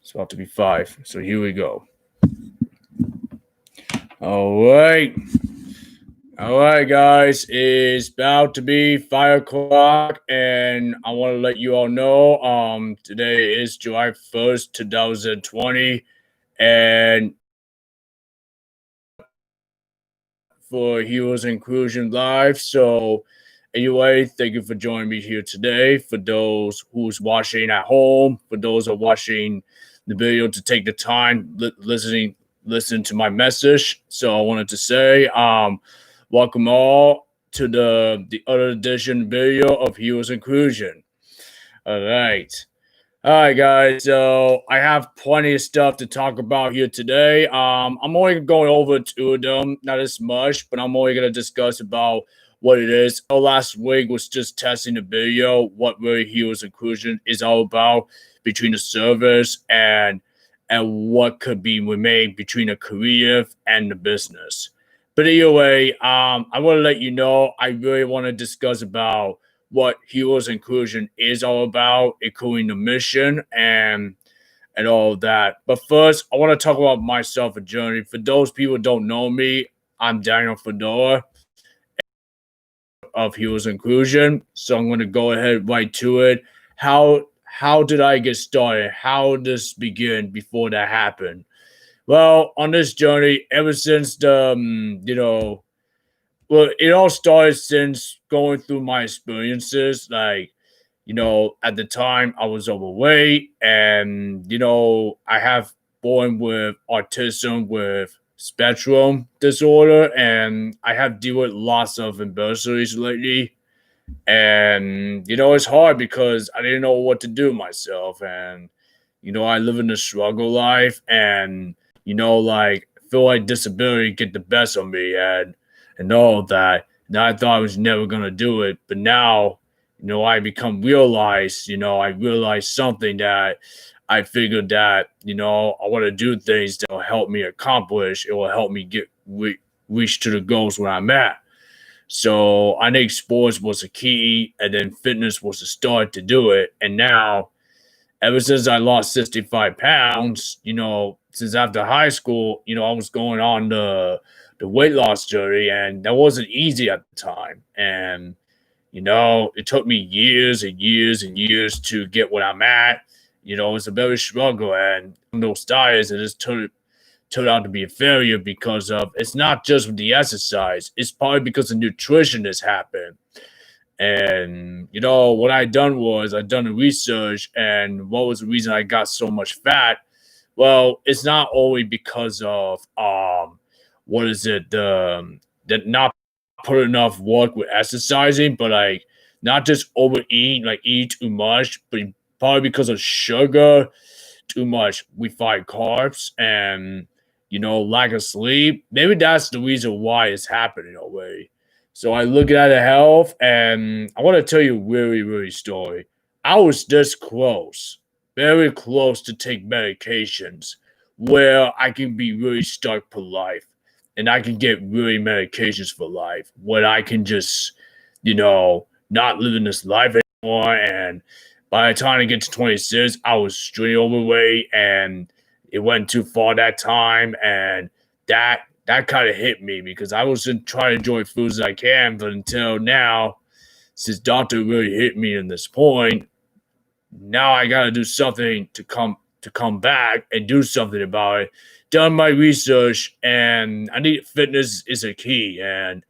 It's about to be 5. So here we go. All right. All right, guys. It's about to be 5 o'clock, and I want to let you all know today is July 1st, 2020, and for Heroes Inclusion Live. So anyway, thank you for joining me here today. For those who's watching at home, for those who are watching the video to take the time listen to my message. So I wanted to say, welcome all to the other edition video of Heroes Inclusion. All right. All right, guys. So I have plenty of stuff to talk about here today. I'm only going over 2 of them, not as much, but I'm only gonna discuss about what it is. Last week was just testing the video, what really Heroes Inclusion is all about between the servers and what could be remade between the creative and the business. But anyway, I want to let you know I really want to discuss about what Heroes Inclusion is all about, including the mission and all of that. But first, I want to talk about myself and journey. For those people who don't know me, I'm Daniel Fedora of Heroes Inclusion. So I'm going to go ahead right to it. How did I get started? How did this begin before that happened? Well, on this journey, ever since well, it all started since going through my experiences. At the time I was overweight and, I have born with autism with spectrum disorder and I have dealt with lots of adversities lately. And, it's hard because I didn't know what to do myself. And, I live in a struggle life and, feel like disability get the best of me and all of that. And I thought I was never gonna do it, but now, I I realized something that I figured that, I want to do things that will help me accomplish. It will help me reach to the goals where I'm at. So I think sports was a key, and then fitness was the start to do it. And now, ever since I lost 65 pounds, since after high school, I was going on the weight loss journey, and that wasn't easy at the time. And it took me years and years and years to get what I'm at. It's a very struggle, and those diets, it just turned out to be a failure because of it's not just with the exercise, it's probably because the nutrition has happened. And what I done the research, and what was the reason I got so much fat? Well, it's not only because of what is it that not put enough work with exercising, but like not just overeat, like eat too much, but probably because of sugar, too much refined carbs, and lack of sleep. Maybe that's the reason why it's happening already. So I look at the health, and I want to tell you a really, really story. I was this close, very close to take medications where I can be really stuck for life and I can get really medications for life where I can just, not living this life anymore. And by the time I get to 26, I was extremely overweight and it went too far that time. And that kind of hit me because I was trying to enjoy foods as I can, but until now, since doctor really hit me in this point, now I gotta do something to come back and do something about it. Done my research, and I need fitness is a key. And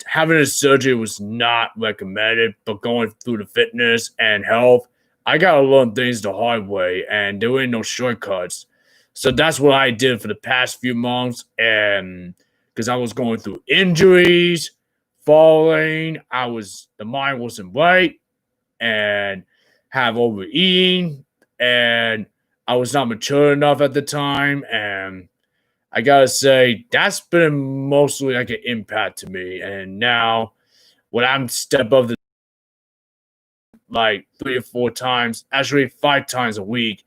having a surgery was not recommended, but going through the fitness and health, I gotta learn things the hard way, and there ain't no shortcuts. So that's what I did for the past few months, and because I was going through injuries, falling, the mind wasn't right, and have overeating, and I was not mature enough at the time, and I gotta say that's been mostly like an impact to me. And now, when I'm step up the like 3 or 4 times, actually 5 times a week,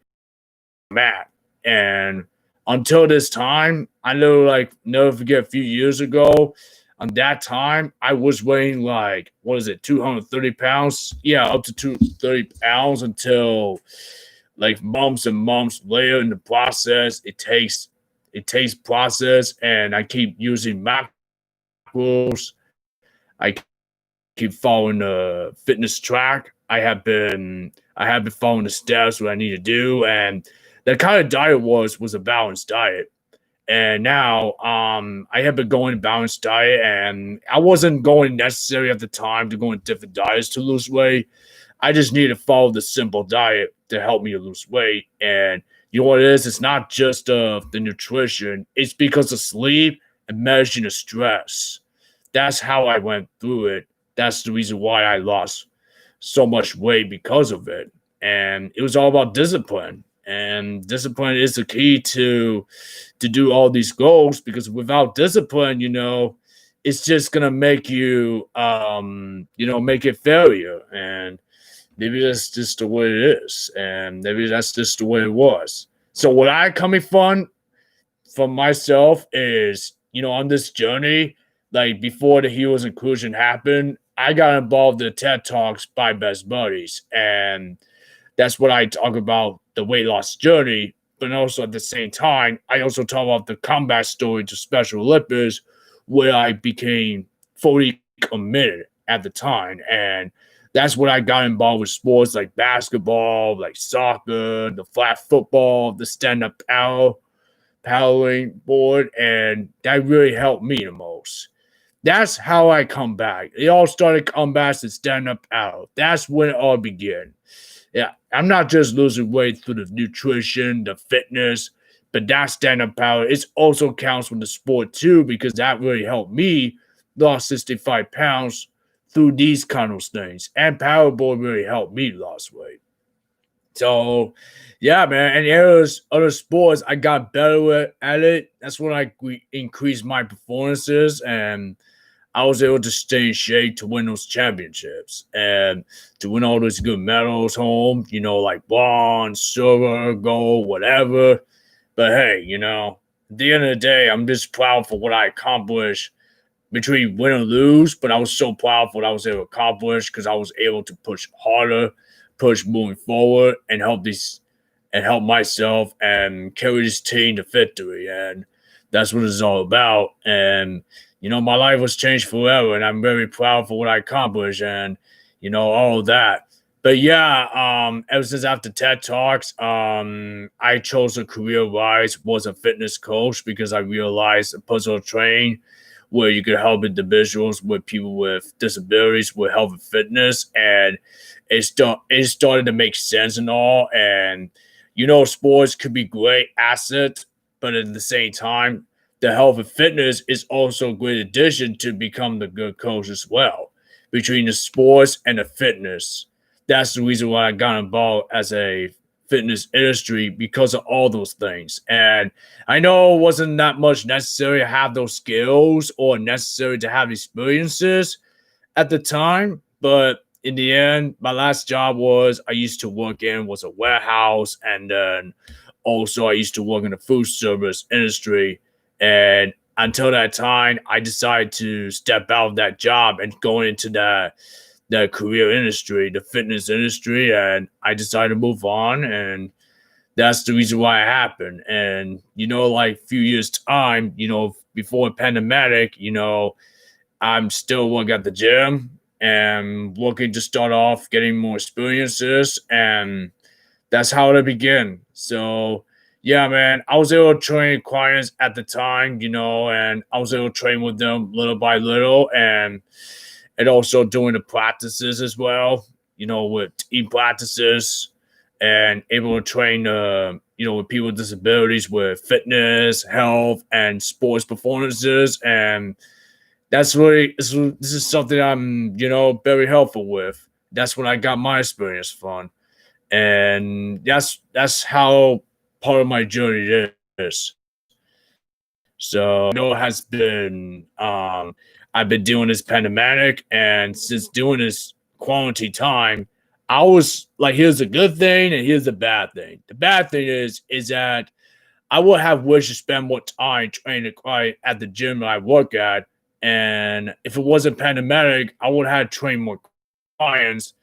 I'm at. And until this time, I know like never forget a few years ago, on that time, I was weighing like, what is it, 230 pounds? Yeah, up to 230 pounds until like months and months later in the process. It takes process, and I keep using macros. I keep following the fitness track. I have been following the steps what I need to do, and the kind of diet was a balanced diet. And now I have been going balanced diet, and I wasn't going necessary at the time to go in different diets to lose weight. I just need to follow the simple diet to help me to lose weight. And you know what it is? It's not just the nutrition. It's because of sleep and managing the stress. That's how I went through it. That's the reason why I lost so much weight because of it. And it was all about discipline. And discipline is the key to do all these goals, because without discipline, it's just gonna make you make it failure. And maybe that's just the way it is. And maybe that's just the way it was. So what I coming from myself is, on this journey, like before the Heroes Inclusion happened, I got involved in the TED Talks by Best Buddies. And that's what I talk about, the weight loss journey. But also at the same time, I also talk about the comeback story to Special Olympics, where I became fully committed at the time. And that's when I got involved with sports like basketball, like soccer, the flag football, the stand-up paddling board, and that really helped me the most. That's how I come back. It all started comebacks and stand-up paddle. That's when it all began. Yeah, I'm not just losing weight through the nutrition, the fitness, but that stand-up power. It also counts with the sport too, because that really helped me lose 65 pounds through these kind of things. And paddleboard really helped me lose weight. So, yeah, man. And there's other sports I got better at it. That's when I increased my performances, and I was able to stay in shape to win those championships and to win all those good medals home, like bronze, silver, gold, whatever. But hey, at the end of the day, I'm just proud for what I accomplished between win and lose. But I was so proud for what I was able to accomplish, because I was able to push harder, push moving forward, and help myself and carry this team to victory. And that's what it's all about. And my life was changed forever, and I'm very proud for what I accomplished, and all of that. But yeah, ever since after TED Talks, I chose a career rise was a fitness coach, because I realized a personal training where you could help individuals with people with disabilities with health and fitness, and it started to make sense and all. And sports could be great assets, but at the same time, the health and fitness is also a great addition to become the good coach as well. Between the sports and the fitness, that's the reason why I got involved as a fitness industry, because of all those things. And I know it wasn't that much necessary to have those skills or necessary to have experiences at the time, but in the end, my last job I used to work in was a warehouse, and then also I used to work in the food service industry. And until that time, I decided to step out of that job and go into the career industry, the fitness industry, and I decided to move on. And that's the reason why it happened. And like a few years time, before the pandemic, I'm still working at the gym and looking to start off getting more experiences, and that's how it began. So yeah, man, I was able to train clients at the time, and I was able to train with them little by little, and also doing the practices as well, with team practices, and able to train, with people with disabilities with fitness, health, and sports performances. And that's really, this is something I'm, very helpful with. That's when I got my experience from. And that's how part of my journey is. So it has been I've been doing this pandemic, and since doing this quarantine time, I was like, here's a good thing and here's a bad thing. The bad thing is that I would have wished to spend more time training at the gym that I work at. And if it wasn't pandemic, I would have trained more clients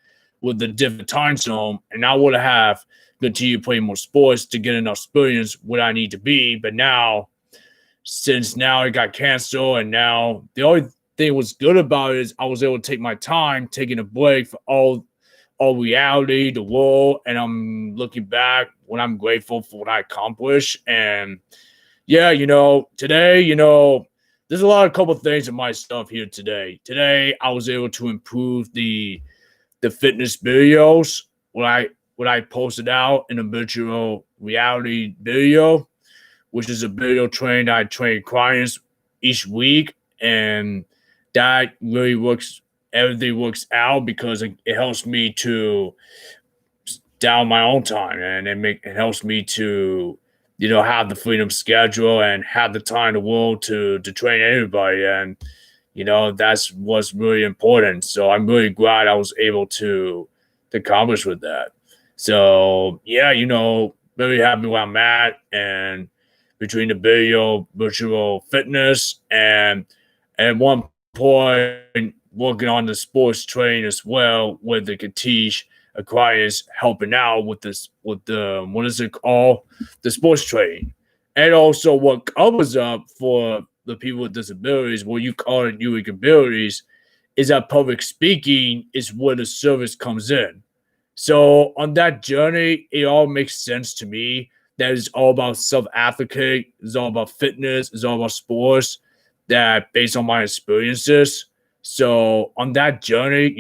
with the different time zone, and I would have continue playing more sports to get enough experience where I need to be. But now, since now it got canceled, and now the only thing was good about it is I was able to take my time, taking a break for all reality, the world, and I'm looking back when I'm grateful for what I accomplished. And yeah, today, there's a lot of couple things in my stuff here today. Today, I was able to improve the fitness videos what I posted out in a virtual reality video, which is a video training that I train clients each week, and that really works. Everything works out because it helps me to down my own time, and it helps me to have the freedom schedule and have the time in the world to train anybody, and that's what's really important. So I'm really glad I was able to accomplish with that. So yeah, very happy where I'm at, and between the video, virtual fitness, and at one point working on the sports training as well, where they could teach clients helping out with this with the what is it called, the sports training, and also what covers up for the people with disabilities, what you call it unique abilities, is that public speaking is where the service comes in. So on that journey, it all makes sense to me. That is all about self-advocate, it's all about fitness, it's all about sports, that based on my experiences. So on that journey,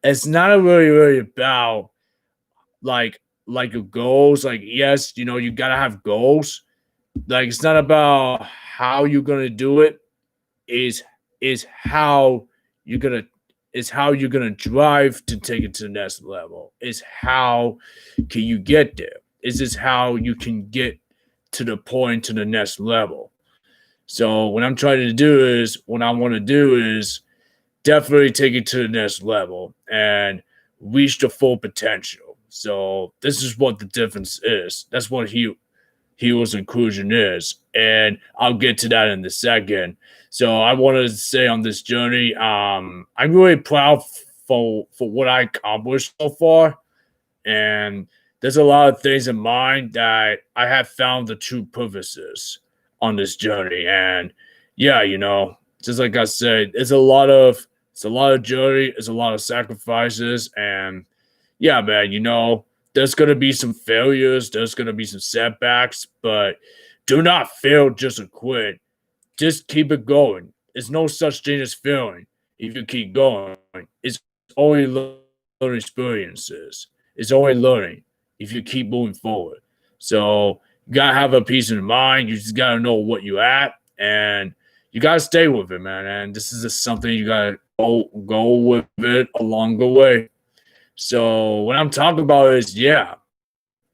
it's not really about like your goals. Like, yes, you gotta have goals. Like, it's not about how you're gonna do it, is is how you're gonna how you're gonna drive to take it to the next level. Is how can you get there? Is this how you can get to the point to the next level? So what I want to do is definitely take it to the next level and reach the full potential. So this is what the difference is. That's what hero's inclusion is, and I'll get to that in a second. So I wanted to say on this journey, I'm really proud for what I accomplished so far, and there's a lot of things in mind that I have found the true purposes on this journey. And yeah, just like I said, it's a lot of journey, it's a lot of sacrifices, and yeah, man, there's gonna be some failures, there's gonna be some setbacks, but do not fail just to quit. Just keep it going. There's no such thing as failing if you keep going. It's only learning experiences. It's only learning if you keep moving forward. So you gotta have a peace of mind. You just gotta know what you're at, and you gotta stay with it, man. And this is just something you gotta go with it along the way. So what I'm talking about is, yeah,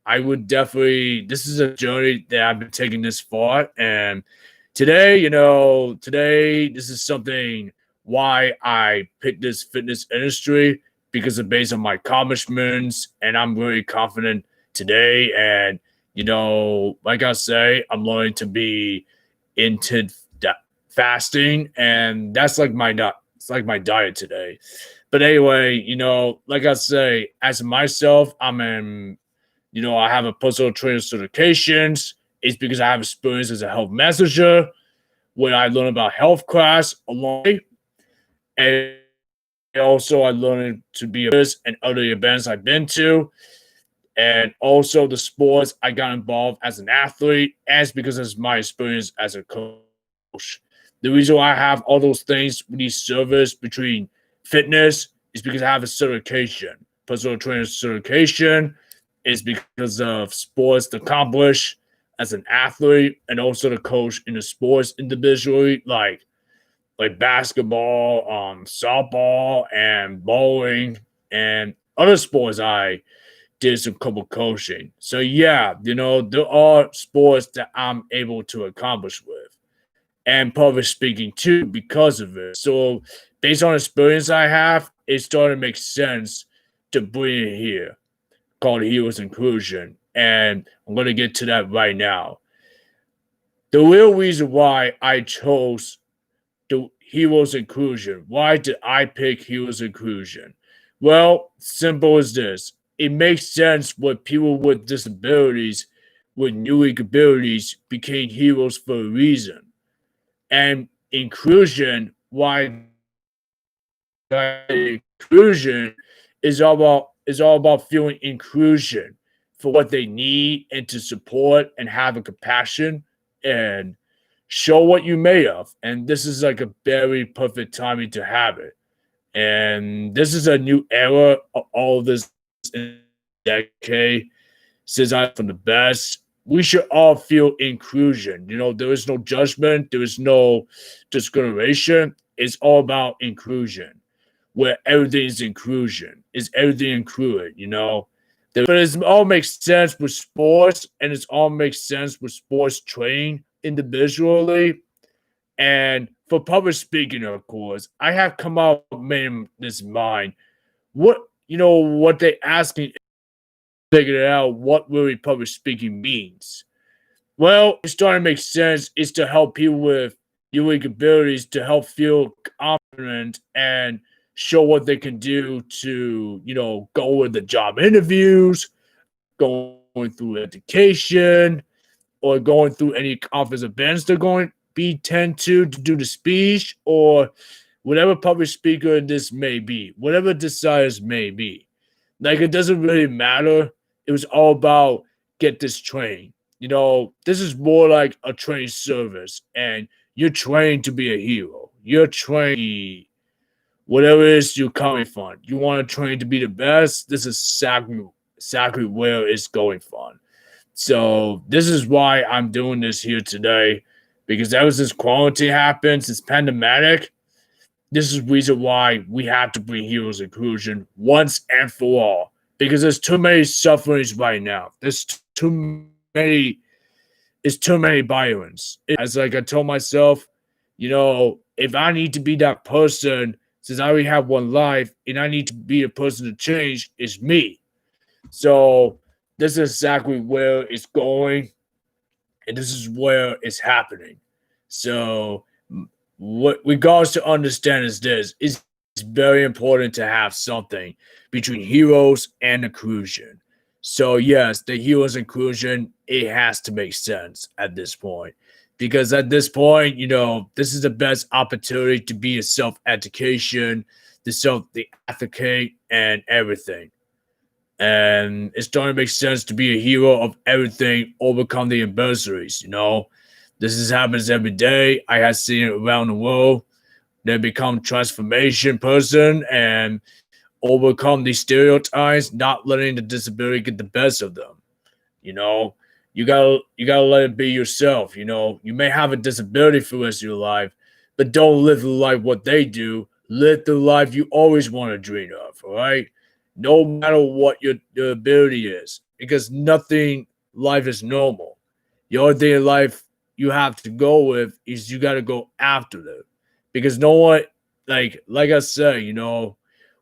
I would definitely. This is a journey that I've been taking this far, and today this is something why I picked this fitness industry, because of based on my accomplishments, and I'm really confident today. And like I say, I'm learning to be into that fasting, and that's like my nut. It's like my diet today. But anyway, like I say, as myself, I have a personal trainer certifications. It's because I have experience as a health messenger, when I learn about health class along, and also I learned to be a this and other events I've been to, and also the sports I got involved as an athlete, as because of my experience as a coach. The reason why I have all those things, these service between fitness, is because I have a certification, personal trainer certification, is because of sports to accomplish as an athlete, and also to coach in the sports individually, like basketball, softball, and bowling, and other sports. I did some couple coaching. So yeah, there are sports that I'm able to accomplish with, and public speaking too, because of it. So based on experience I have, it started to make sense to bring it here, called Heroes Inclusion. And I'm going to get to that right now. The real reason why I chose the Heroes Inclusion, why did I pick Heroes Inclusion? Well, simple as this. it makes sense what people with disabilities, with unique abilities, became heroes for a reason. And inclusion, why inclusion is all about feeling inclusion for what they need and to support and have a compassion and show what you made of. And this is like a very perfect timing to have it. And this is a new era of all of this decade since I'm from the best. We should all feel inclusion. There is no judgment, there is no discrimination. It's all about inclusion, where everything is inclusion. Is everything included? But it all makes sense with sports, and it all makes sense with sports training individually. And for public speaking, of course, I have come out made this mind. What they ask me, figured out what really public speaking means. Well, it's starting to make sense. It's to help people with unique abilities to help feel confident and show what they can do to, go with the job interviews, going through education, or going through any conference events they're going to be tend to do the speech, or whatever public speaker this may be, whatever desires may be. Like, it doesn't really matter. It was all about get this trained. This is more like a trained service, and you're trained to be a hero. You're trained, whatever it is you're coming from. You want to train to be the best. This is exactly where it's going from. So this is why I'm doing this here today, because ever since quarantine happened, since pandemic, this is the reason why we have to bring heroes inclusion once and for all. Because there's too many sufferings right now. There's too many. It's too many violence. As like I told myself, if I need to be that person, since I only have one life, and I need to be a person to change, it's me. So this is exactly where it's going, and this is where it's happening. So what we got to understand is this: it's very important to have something between heroes and inclusion. So yes, the heroes inclusion, it has to make sense at this point. Because at this point, this is the best opportunity to be a self-education, the advocate and everything. And it's starting to make sense to be a hero of everything, overcome the adversaries. This is happens every day. I have seen it around the world. They become transformation person and overcome these stereotypes, not letting the disability get the best of them. You know, you gotta let it be yourself. You may have a disability for the rest of your life, but don't live the life what they do. Live the life you always want to dream of. All right, no matter what your ability is, because nothing life is normal. The only thing in life you have to go with is you got to go after them, because no one, like I said,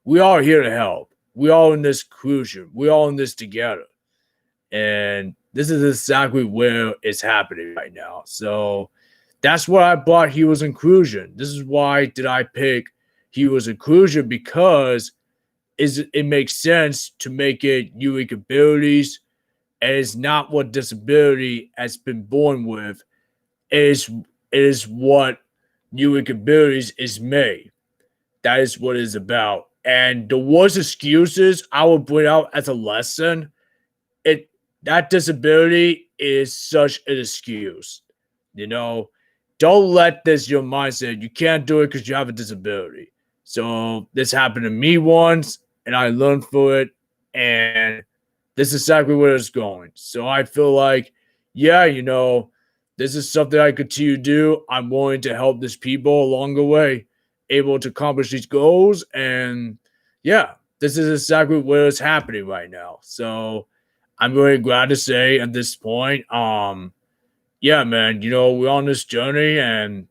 we are here to help. We all in this crucial. We all in this together. And this is exactly where it's happening right now. So that's why I bought Heroes Inclusion. This is why did I pick Heroes Inclusion, because it makes sense to make it unique abilities, and it's not what disability has been born with. It is what unique abilities is made. That is what it's about. And the worst excuses I would bring out as a lesson, it that disability is such an excuse. You know, don't let this your mindset. You can't do it because you have a disability. So this happened to me once, and I learned from it, and this is exactly where it's going. So I feel like, yeah, this is something I continue to do. I'm willing to help these people along the way, able to accomplish these goals, and yeah, this is exactly where it's happening right now. So I'm really glad to say at this point, yeah, man, we're on this journey, and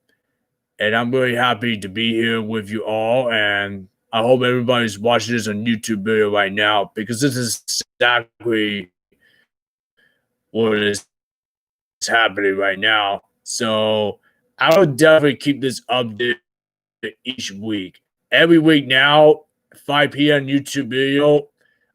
I'm really happy to be here with you all. And I hope everybody's watching this on YouTube video right now, because this is exactly what is happening right now. So I would definitely keep this update each week. Every week now, 5 p.m. YouTube video.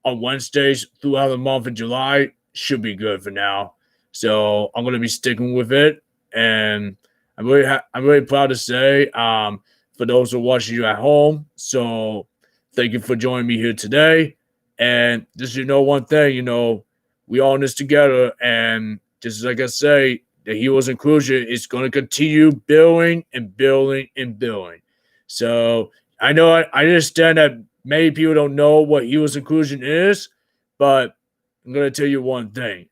on Wednesdays throughout the month of July should be good for now. So I'm gonna be sticking with it, and I'm really proud to say, for those who are watching you at home. So thank you for joining me here today. And just one thing, we all in this together, and just like I say, the Heroes Inclusion is going to continue building and building and building. So I know I understand that many people don't know what Heroes Inclusion is, but I'm going to tell you one thing.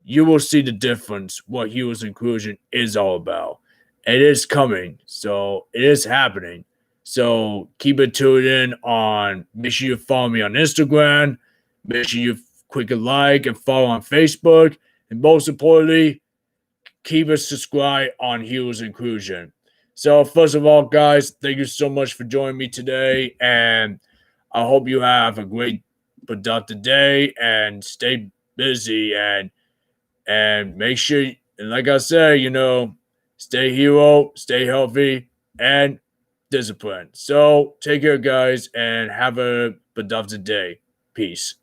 You will see the difference what Heroes Inclusion is all about. It is coming. So it is happening. So keep it tuned in on. Make sure you follow me on Instagram. Make sure you click a like and follow on Facebook. And most importantly, keep it subscribed on Heroes Inclusion. So first of all, guys, thank you so much for joining me today. And I hope you have a great productive day and stay busy and make sure, and like I said, stay hero, stay healthy, and disciplined. So take care, guys, and have a productive day. Peace.